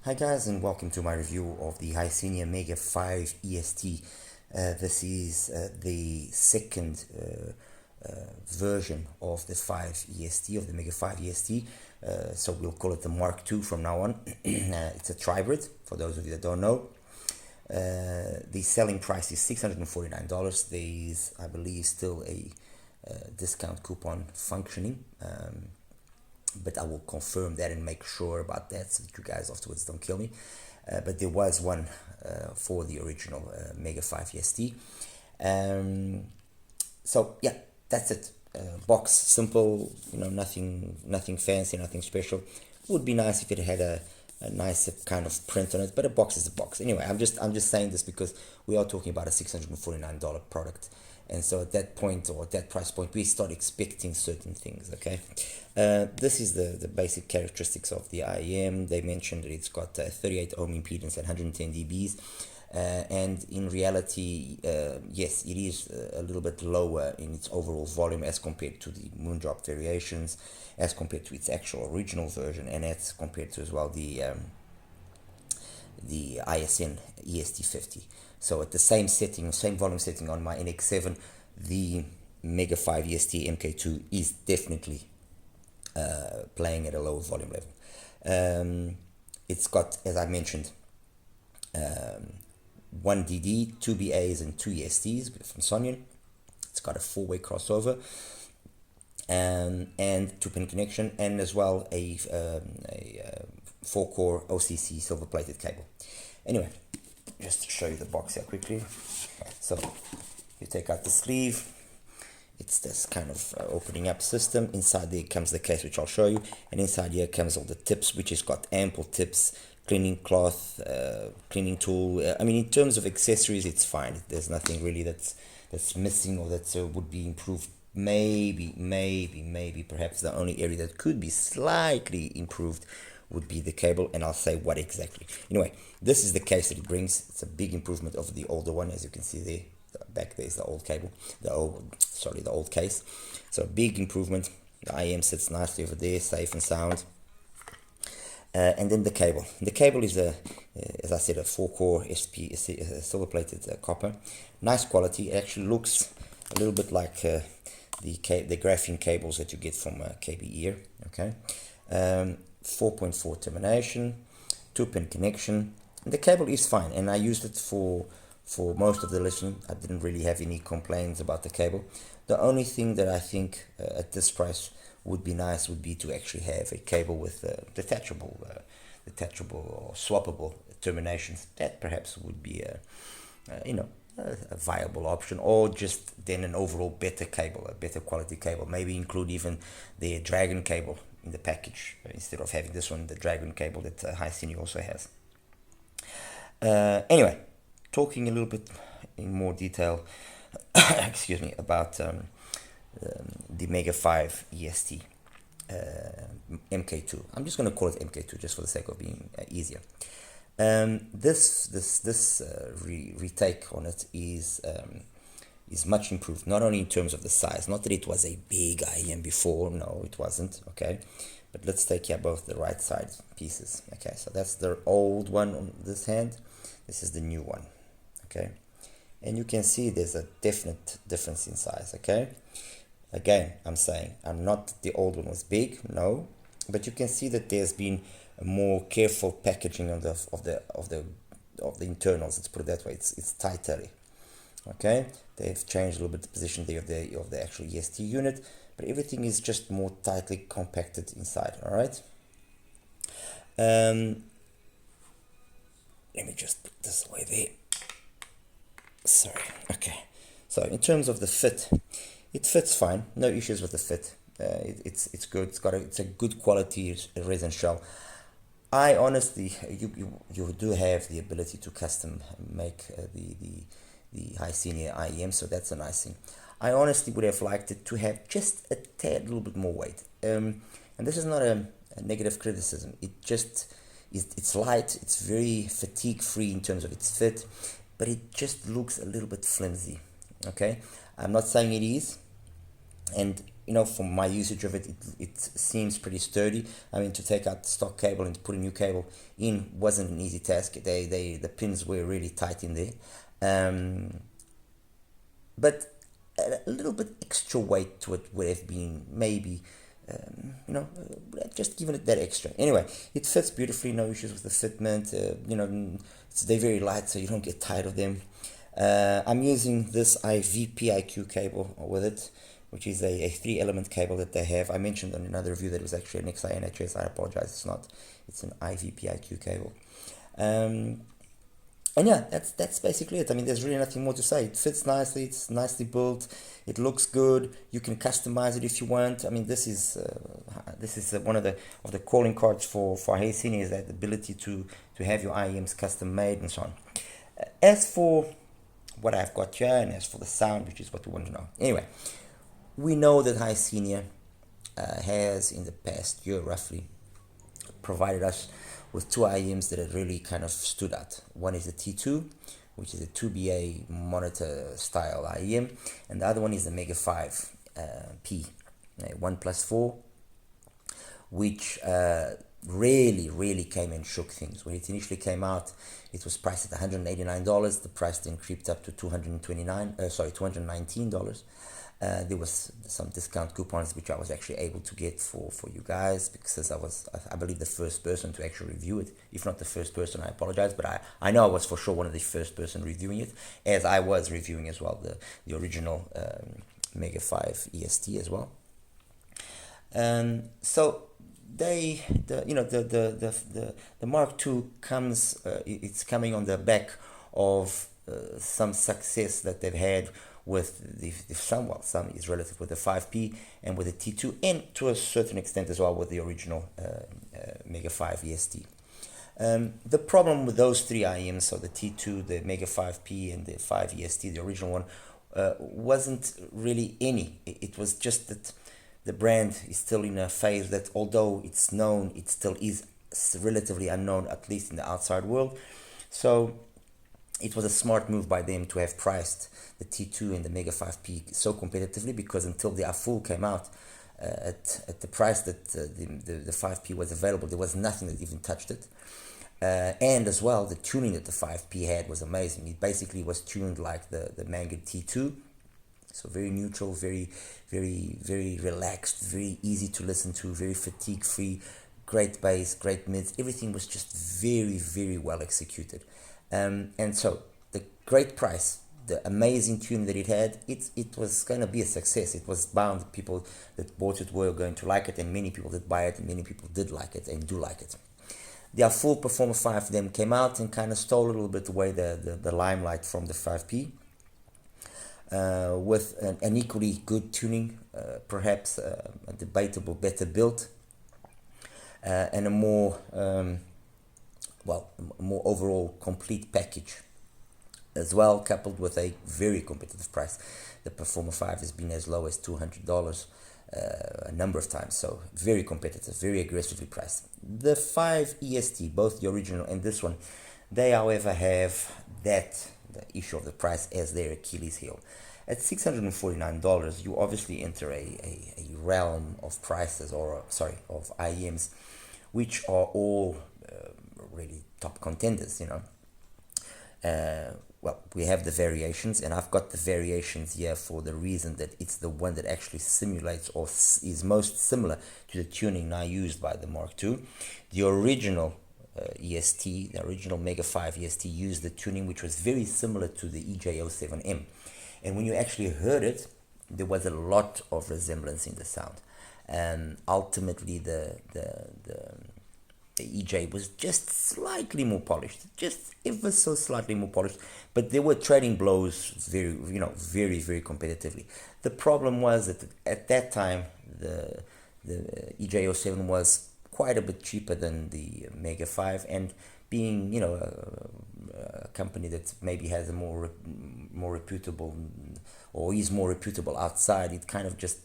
Hi guys, and welcome to my review of the Hisenior Mega5-EST. This is the second version of the 5-EST, of the Mega5-EST. So we'll call it the Mark II from now on. It's a tribrid, for those of you that don't know. The selling price is $649. There is, I believe, still a discount coupon functioning. But I will confirm that and make sure about that so that you guys afterwards don't kill me. But there was one for the original Mega5-EST. So yeah, that's it. Box simple, nothing fancy, nothing special. Would be nice if it had a nicer kind of print on it, but a box is a box. Anyway, I'm just saying this because we are talking about a $649 product. And so at that point, or at that price point, we start expecting certain things, okay? This is the basic characteristics of the IEM. They mentioned that it's got 38 ohm impedance at 110 dBs. And in reality, yes, it is a little bit lower in its overall volume as compared to the Moondrop variations, as compared to its actual original version, and as compared to as well the ISN EST50. So at the same setting, same volume setting on my NX7, the Mega5-EST MK2 is definitely playing at a lower volume level. It's got, as I mentioned, 1 DD, 2 BAs, and 2 ESTs from Hisenior. It's got a 4-way crossover and 2-pin connection, and as well a 4-core OCC silver-plated cable. Anyway, just to show you the box here quickly. So you take out the sleeve. It's this kind of opening up system. Inside there comes the case, which I'll show you, and inside here comes all the tips, which has got ample tips, cleaning cloth, cleaning tool. I mean, in terms of accessories, it's fine. There's nothing really that's missing or that would be improved. Maybe, perhaps the only area that could be slightly improved would be the cable, and I'll say what exactly. Anyway, this is the case that it brings. It's a big improvement over the older one, as you can see there. Back there is the old cable, the old case. So big improvement. The IM sits nicely over there, safe and sound. And then the cable. The cable is as I said, a 4-core SP silver-plated copper. Nice quality. It actually looks a little bit like the graphene cables that you get from KBE. Okay. 4.4 termination, 2-pin connection. And the cable is fine, and I used it for most of the lesson. I didn't really have any complaints about the cable. The only thing that I think at this price would be nice would be to actually have a cable with detachable or swappable terminations. That perhaps would be a viable option, or just then an overall better cable, a better quality cable. Maybe include even the Dragon cable in the package instead of having this one, the Dragon cable that Hisenior also has. Anyway, talking a little bit in more detail, excuse me, about the Mega5-EST MK2. I'm just going to call it MK2 just for the sake of being easier. This retake on it is much improved, not only in terms of the size. Not that it was a big IEM before, no, it wasn't. Okay, but let's take here both the right side pieces. Okay, so that's the old one on this hand. This is the new one. Okay, and you can see there's a definite difference in size. Okay, again, I'm saying the old one was big, no, but you can see that there's been a more careful packaging of the internals. Let's put it that way. It's tighter. Okay, they've changed a little bit the position there of the actual EST unit, but everything is just more tightly compacted inside. All right. Let me just put this away there. Sorry. Okay. So in terms of the fit, it fits fine. No issues with the fit. It's good. It's a good quality resin shell. I honestly, you do have the ability to custom make the Hisenior IEM, so that's a nice thing. I honestly would have liked it to have just a tad little bit more weight. And this is not a negative criticism. It just it's light. It's very fatigue free in terms of its fit, but it just looks a little bit flimsy. Okay, I'm not saying it is, and you know, from my usage of it, it seems pretty sturdy. I mean, to take out the stock cable and to put a new cable in wasn't an easy task. The pins were really tight in there, but a little bit extra weight to it would have been maybe, you know, just giving it that extra. Anyway, it fits beautifully, no issues with the fitment. You know, they're very light, so you don't get tired of them. I'm using this IVipQ cable with it, which is a 3-element cable that they have. I mentioned on another review that it was actually an XINHS. I apologize, it's not. It's an IVipQ cable. And yeah, that's basically it. I mean, there's really nothing more to say. It fits nicely. It's nicely built. It looks good. You can customize it if you want. I mean, this is one of the calling cards for Hisenior, is that ability to have your IEMs custom made and so on. As for what I've got here, and as for the sound, which is what we want to know. Anyway, we know that Hisenior has in the past year roughly provided us with two IEMs that have really kind of stood out. One is the T2, which is a 2BA monitor style IEM, and the other one is the Mega5-P 1+4, which really came and shook things. When it initially came out, it was priced at $189. The price then creeped up to $219. There was some discount coupons which I was actually able to get for you guys, because I believe the first person to actually review it. If not the first person, I apologize, but I know I was for sure one of the first person reviewing it, as I was reviewing as well the original Mega5-EST as well. So the Mark II comes, it's coming on the back of some success that they've had with some is relative with the 5P and with the T2, and to a certain extent as well with the original Mega5-EST. The problem with those three IEMs, so the T2, the Mega5P, and the 5-EST, the original one, wasn't really any. It was just that the brand is still in a phase that, although it's known, it still is relatively unknown, at least in the outside world. So it was a smart move by them to have priced the T2 and the Mega5P so competitively, because until the full came out at the price that the 5P was available, there was nothing that even touched it. And as well, the tuning that the 5P had was amazing. It basically was tuned like the Manga T2, so very neutral, very relaxed, very easy to listen to, very fatigue free, great bass, great mids. Everything was just very well executed. And so the great price, the amazing tune that it had, it was going to be a success. It was bound. People that bought it were going to like it, and many people did buy it, and many people did like it and do like it. Their full Performer 5 then came out and kind of stole a little bit away the limelight from the 5P, with an equally good tuning, perhaps a debatable better build, and a more more overall complete package as well, coupled with a very competitive price. The Performer 5 has been as low as $200 a number of times, so very competitive, very aggressively priced. The 5-EST, both the original and this one, they however have the issue of the price as their Achilles heel. At $649, you obviously enter a realm of prices, or of IEMs, which are all really top contenders, you know. Well, we have the variations, and I've got the variations here for the reason that it's the one that actually simulates or is most similar to the tuning now used by the Mark II. The original EST, the original Mega5-EST, used the tuning which was very similar to the EJ07M, and when you actually heard it, there was a lot of resemblance in the sound. And ultimately the EJ was just slightly more polished, just ever so slightly more polished, but they were trading blows very competitively. The problem was that at that time the EJ07 was quite a bit cheaper than the Mega5, and being, you know, a company that maybe has a more reputable, or is more reputable outside, it kind of just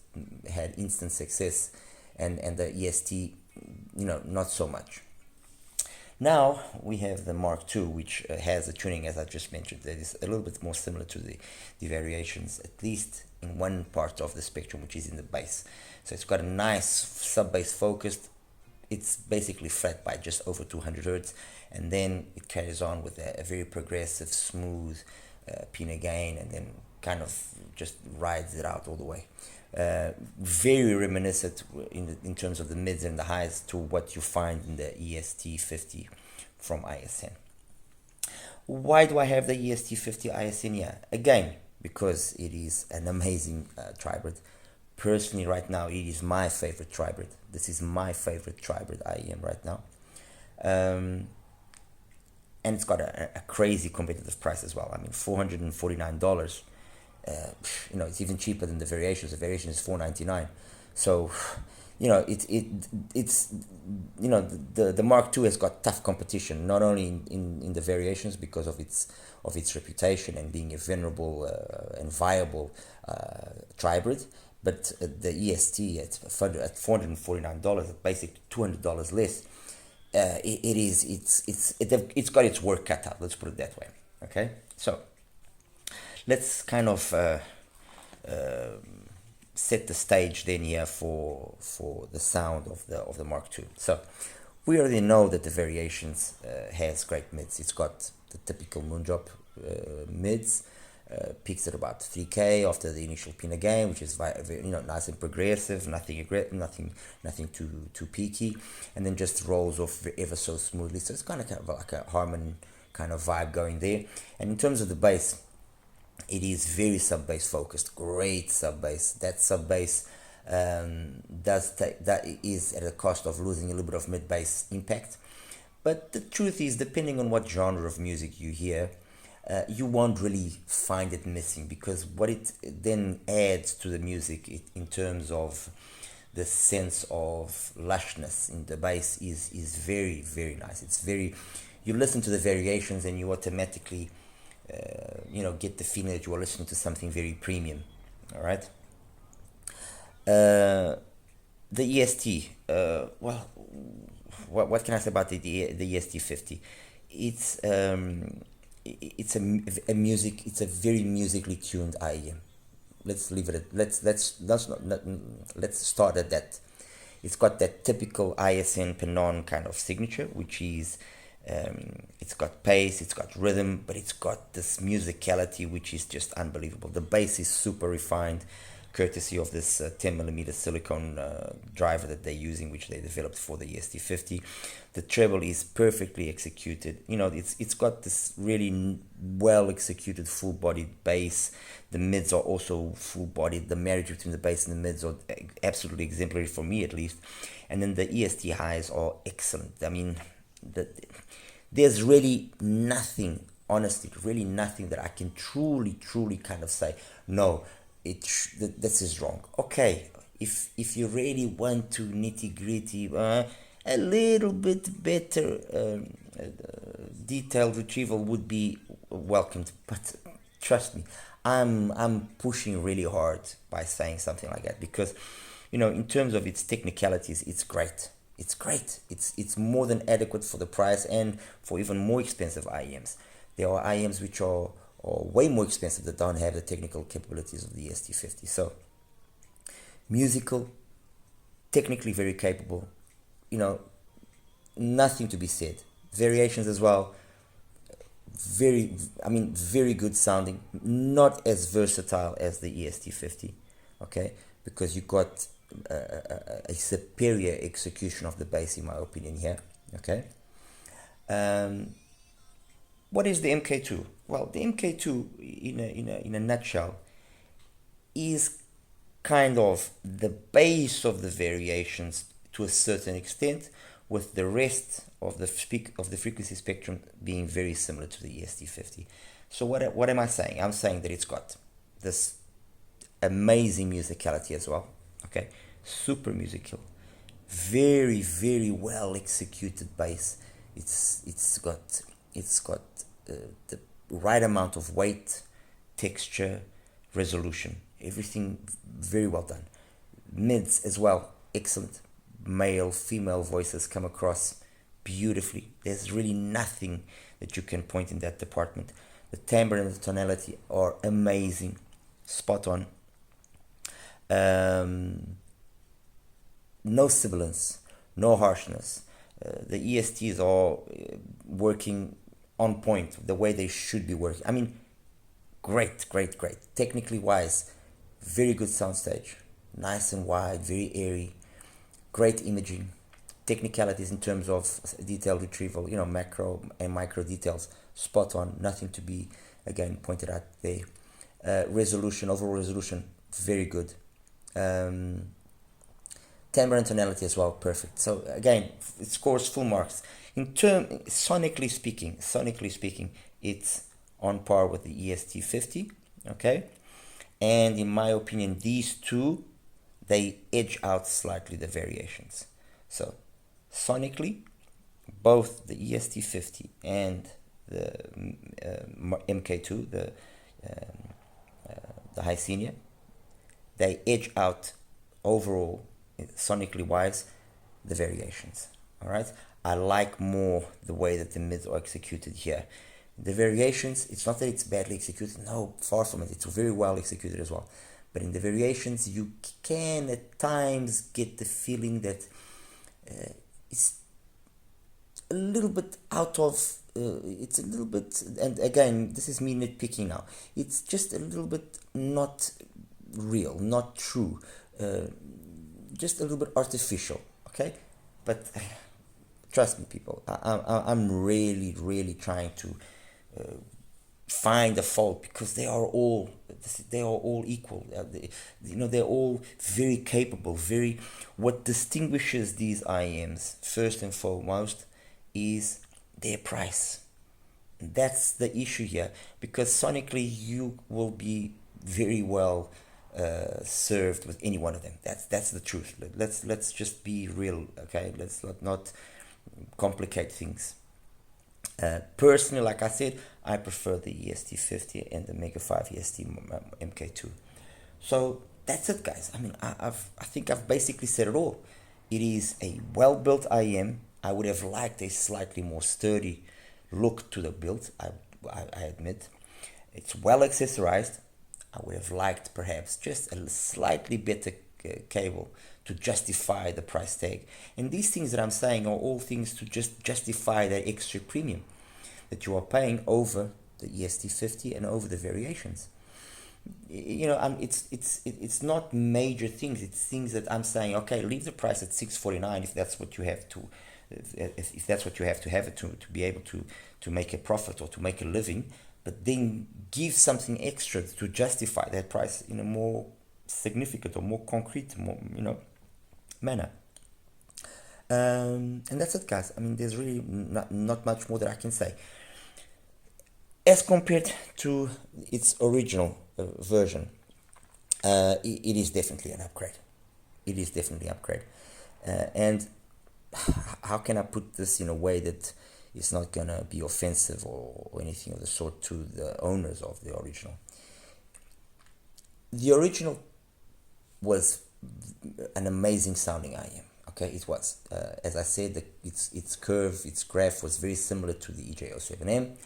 had instant success, and the EST, you know, not so much. Now we have the Mark II, which has a tuning, as I just mentioned, that is a little bit more similar to the variations, at least in one part of the spectrum, which is in the bass. So it's got a nice sub-bass focused. It's basically flat by just over 200 hertz, and then it carries on with a very progressive, smooth PENON gain, and then kind of just rides it out all the way. Very reminiscent in terms of the mids and the highs to what you find in the EST50 from ISN. Why do I have the EST50 ISN here? Again, because it is an amazing tribrid. Personally, right now, it is my favorite tribrid. This is my favorite tribrid IEM right now. And it's got a crazy competitive price as well. I mean, $449. You know, it's even cheaper than the variations. The variation is $499. So, you know, it's you know, the Mark II has got tough competition, not only in the variations because of its reputation and being a venerable and viable tribrid, but the EST at $449, basically $200 less. It's got its work cut out. Let's put it that way. Okay, so let's kind of set the stage then here for the sound of the Mark II. So we already know that the variations has great mids. It's got the typical Moondrop mids, peaks at about 3K after the initial PENON gain, which is very, you know, nice and progressive, nothing too peaky, and then just rolls off ever so smoothly. So it's kind of like a Harman kind of vibe going there. And in terms of the bass, it is very sub-bass focused, great sub-bass. That sub-bass that is at the cost of losing a little bit of mid-bass impact. But the truth is, depending on what genre of music you hear, you won't really find it missing, because what it then adds to the music in terms of the sense of lushness in the bass is very, very nice. It's very, you listen to the variations and you automatically you know, get the feeling that you are listening to something very premium. All right. The EST. Well, what can I say about the EST50? It's a very musically tuned IEM. Let's leave it at let's start at that. It's got that typical ISN PENON kind of signature, which is it's got pace, it's got rhythm, but it's got this musicality which is just unbelievable. The bass is super refined, courtesy of this 10mm silicone driver that they're using, which they developed for the EST50. The treble is perfectly executed. You know, it's got this really well executed full-bodied bass. The mids are also full-bodied. The marriage between the bass and the mids are absolutely exemplary for me, at least. And then the EST highs are excellent. I mean, there's really nothing, honestly, really nothing that I can truly kind of say, no, this is wrong. Okay, if you really want to nitty gritty, a little bit better detailed retrieval would be welcomed. But trust me, I'm pushing really hard by saying something like that, because, you know, in terms of its technicalities, it's great. It's great. It's more than adequate for the price and for even more expensive IEMs. There are IEMs which are way more expensive that don't have the technical capabilities of the EST50. So, musical, technically very capable, you know, nothing to be said. Variations as well, very good sounding, not as versatile as the EST50, okay, because you got a superior execution of the bass, in my opinion, here, okay. What is the MK2? Well, the MK2, in a nutshell, is kind of the base of the variations to a certain extent, with the rest of the frequency spectrum being very similar to the EST50. So what am I saying? I'm saying that it's got this amazing musicality as well. Okay, super musical, very, very well executed bass. It's got the right amount of weight, texture, resolution, everything very well done. Mids as well, excellent. Male, female voices come across beautifully. There's really nothing that you can point in that department. The timbre and the tonality are amazing, spot on. No sibilance, no harshness. The ESTs are working on point, the way they should be working. I mean, great. Technically wise, very good soundstage, nice and wide, very airy, great imaging, technicalities in terms of detail retrieval, macro and micro details, spot on, nothing to be, again, pointed out there. Resolution, overall resolution, very good. Timbre and tonality as well, perfect. So again, it scores full marks. Sonically speaking, it's on par with the EST50, okay? And in my opinion, these two, they edge out slightly the variations. So sonically, both the EST50 and the MK2, the Hisenior, they edge out overall, sonically wise, the variations. All right, I like more the way that the mids are executed here. The variations, it's not that it's badly executed, no, far from it, it's very well executed as well. But in the variations, you can at times get the feeling that it's a little bit out of, it's a little bit, and again, this is me nitpicking now, it's just a little bit not real, not true, just a little bit artificial, okay? But trust me, people, I'm really trying to find a fault, because they are all equal. They're all very capable. What distinguishes these IEMs first and foremost is their price. That's the issue here, because sonically you will be very well served with any one of them. That's the truth. Let's just be real, okay? Let's not complicate things. Personally, like I said, I prefer the EST50 and the Mega5-EST MK2. So that's it, guys. I mean, I think I've basically said it all. It is a well-built IEM. I would have liked a slightly more sturdy look to the build, I admit. It's well accessorized. I would have liked perhaps just a slightly better cable to justify the price tag. And these things that I'm saying are all things to just justify that extra premium that you are paying over the EST50 and over the variations. It's not major things. It's things that I'm saying, okay, leave the price at $649 if that's what you have to, if that's what you have to have it to be able to make a profit or to make a living. But then give something extra to justify that price in a more significant or more concrete, manner. And that's it, guys. I mean, there's really not much more that I can say. As compared to its original version, it is definitely an upgrade. It is definitely an upgrade. And how can I put this in a way that it's not going to be offensive or anything of the sort to the owners of the original? The original was an amazing sounding IEM. Okay, it was. As I said, its curve, its graph was very similar to the EJ07M.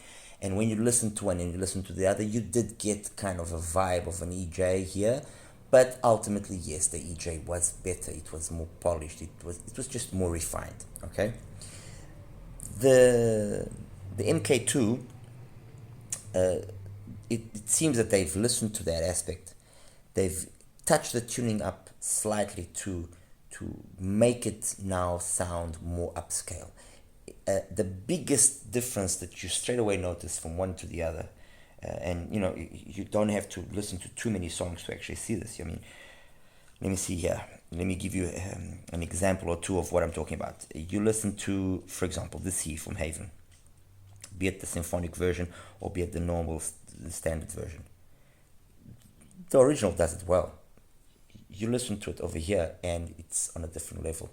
And when you listen to one and you listen to the other, you did get kind of a vibe of an EJ here. But ultimately, yes, the EJ was better. It was more polished. It was just more refined. Okay. The MK2, it seems that they've listened to that aspect. They've touched the tuning up slightly to make it now sound more upscale. The biggest difference that you straight away notice from one to the other, and you don't have to listen to too many songs to actually see this. I mean, let me see here. Let me give you an example or two of what I'm talking about. You listen to, for example, the C from Haven, be it the symphonic version or be it the normal standard version. The original does it well. You listen to it over here and it's on a different level.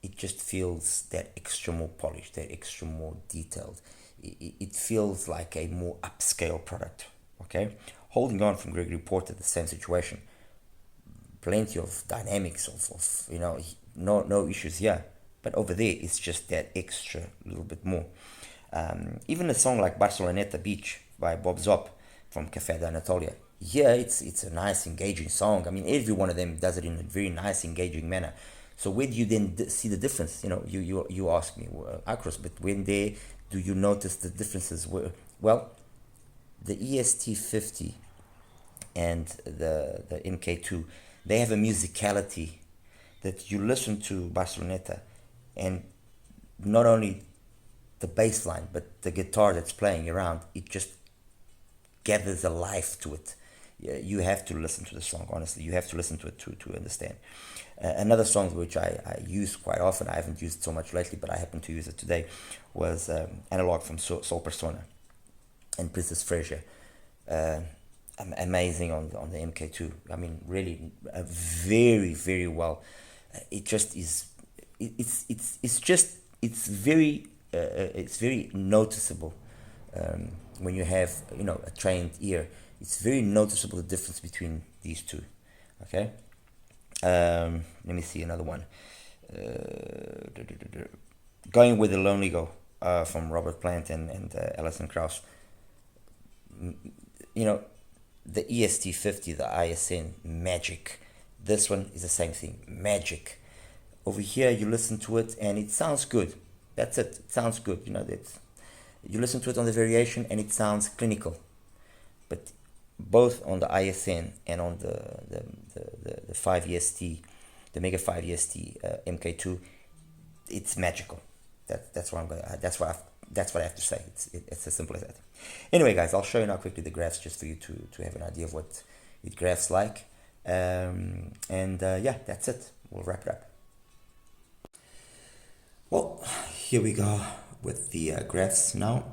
It just feels that extra more polished, that extra more detailed. It feels like a more upscale product. Okay, Holding On from Gregory Porter, the same situation. Plenty of dynamics of no issues here, but over there it's just that extra little bit more. Even a song like Barceloneta Beach by Bob Zop from Café de Anatolia, yeah, it's a nice engaging song. I mean, every one of them does it in a very nice engaging manner. So where do you then see the difference? You ask me, Akros, but when there do you notice the differences? Well, the EST50 and the MK2, they have a musicality that you listen to Barceloneta, and not only the bass line but the guitar that's playing around, it just gathers a life to it. You have to listen to the song, honestly. You have to listen to it to understand. Another song which I use quite often, I haven't used it so much lately, but I happened to use it today, was Analog from Soul Persona and Princess Frasier. Amazing on the MK2. I mean, really, very, very well. It just is. It's very noticeable when you have a trained ear. It's very noticeable the difference between these two. Okay. Let me see another one. Going with the Lonely Go from Robert Plant and Alison Krauss. The EST50, the ISN, magic. This one is the same thing, magic. Over here, you listen to it and it sounds good. That's it. It sounds good. You listen to it on the variation and it sounds clinical. But both on the ISN and on the 5-EST, the Mega5-EST MK2, it's magical. That's what I have to say. It's as simple as that. Anyway, guys, I'll show you now quickly the graphs just for you to have an idea of what it graphs like. Yeah, that's it. We'll wrap it up. Well, here we go with the graphs now.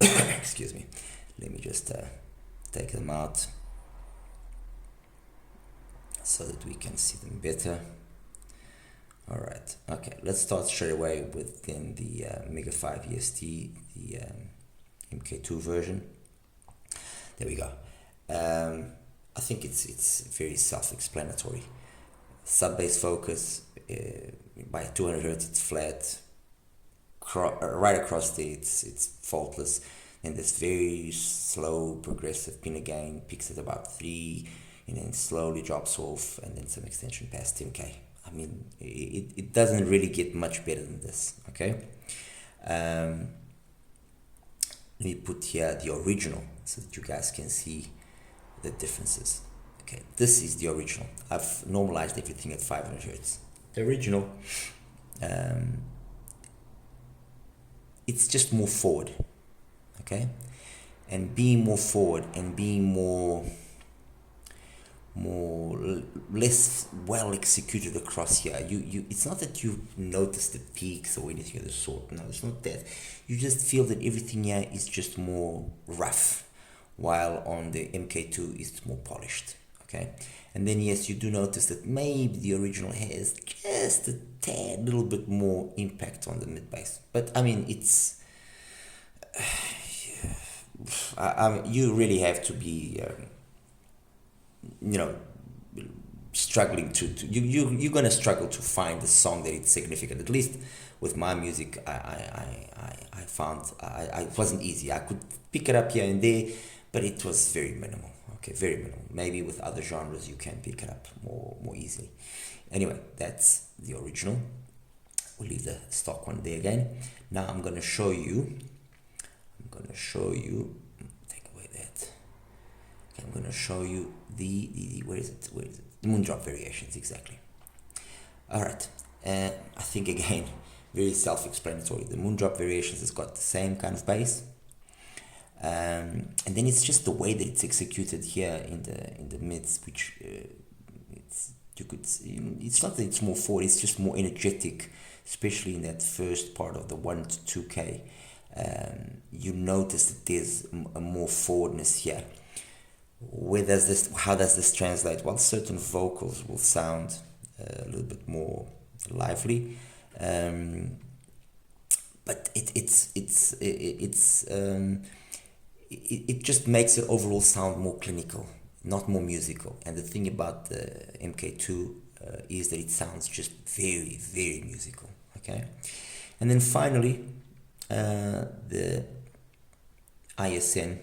Excuse me. Let me just take them out so that we can see them better. All right. Okay. Let's start straight away within the Mega5-EST, the MK2 version. There we go. I think it's very self-explanatory. Sub-bass focus by 200 Hertz, it's flat. Right across there, it's faultless. And this very slow progressive pinna gain peaks at about 3, and then slowly drops off, and then some extension past 10K. I mean, it doesn't really get much better than this, okay? Let me put here the original so that you guys can see the differences. Okay, this is the original. I've normalized everything at 500 Hertz. The original, it's just more forward, okay? And being more forward and being less well executed across here. It's not that you notice the peaks or anything of the sort. No, it's not that. You just feel that everything here is just more rough, while on the MK2 it's more polished. Okay, and then yes, you do notice that maybe the original has just a tad little bit more impact on the mid bass. But I mean, it's you really have to be struggling you're gonna struggle to find a song that it's significant. At least with my music, I found it wasn't easy. I could pick it up here and there, but it was very minimal. Okay, very minimal. Maybe with other genres you can pick it up more easily. Anyway, that's the original. We'll leave the stock one there again. Now I'm gonna show you. Take away that. Okay, I'm gonna show you the where is it? The Moondrop variations, exactly. All right, I think again very self-explanatory. The Moondrop variations has got the same kind of bass, and then it's just the way that it's executed here in the mids, which it's not that it's more forward, it's just more energetic, especially in that first part of the 1 to 2K. You notice that there's a more forwardness here. How does this translate? Well, certain vocals will sound a little bit more lively, but it just makes it overall sound more clinical, not more musical. And the thing about the MK2 is that it sounds just very, very musical. Okay, and then finally the ISN.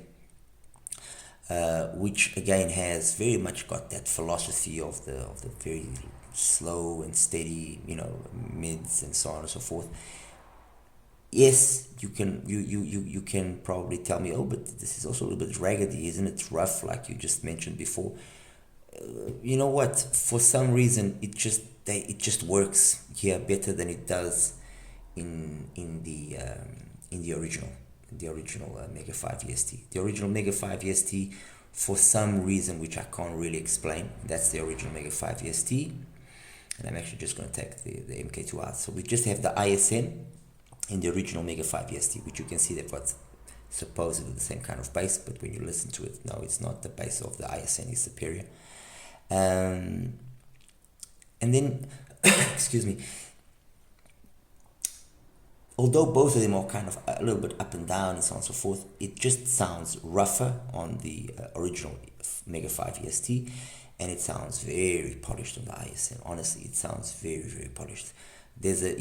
which again has very much got that philosophy of the very slow and steady, you know, mids and so on and so forth. Yes, you can probably tell me, oh, but this is also a little bit raggedy, isn't it? Rough, like you just mentioned before. You know what? For some reason, it just works here better than it does in the original Mega5-EST. The original Mega5-EST, for some reason which I can't really explain, that's the original Mega5-EST, and I'm actually just going to take the MK2 out. So we just have the ISN in the original Mega5-EST, which you can see they've got supposedly the same kind of bass, but when you listen to it, no, it's not. The bass of the ISN is superior. And then, excuse me, although both of them are kind of a little bit up and down and so on and so forth, it just sounds rougher on the original Mega5-EST, and it sounds very polished on the ISN. Honestly, it sounds very, very polished. There's a,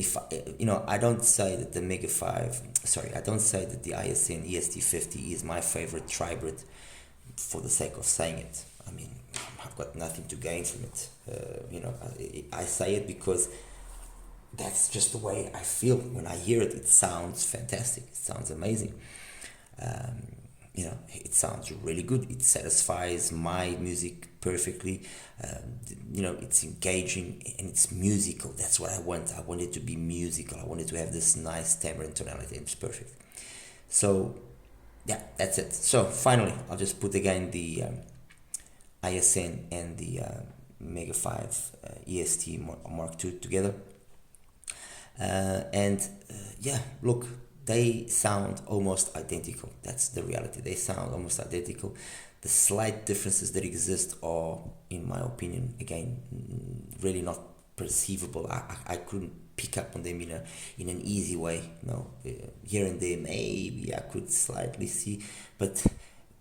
I don't say that the I don't say that the ISN EST50 is my favorite tribrid for the sake of saying it. I mean, I've got nothing to gain from it. I say it because that's just the way I feel. When I hear it, it sounds fantastic. It sounds amazing. It sounds really good. It satisfies my music perfectly. It's engaging and it's musical. That's what I want. I want it to be musical. I want it to have this nice timbre and tonality. It's perfect. So, yeah, that's it. So, finally, I'll just put again the ISN and the Mega5-EST Mark II together. Look, they sound almost identical. That's the reality. They sound almost identical. The slight differences that exist are, in my opinion, again, really not perceivable. I couldn't pick up on them in an easy way. Here and there, maybe I could slightly see, but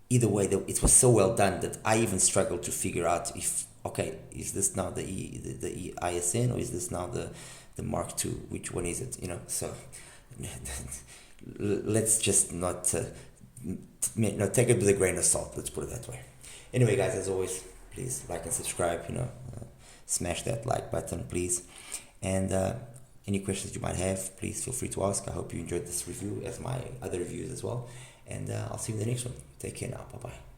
either way, it was so well done that I even struggled to figure out if, okay, is this now the ISN or is this now the Mark II? Which one is it? So let's just not take it with a grain of salt. Let's put it that way. Anyway, guys, as always, please like and subscribe. Smash that like button, please. And any questions you might have, please feel free to ask. I hope you enjoyed this review, as my other reviews as well. And I'll see you in the next one. Take care now. Bye bye.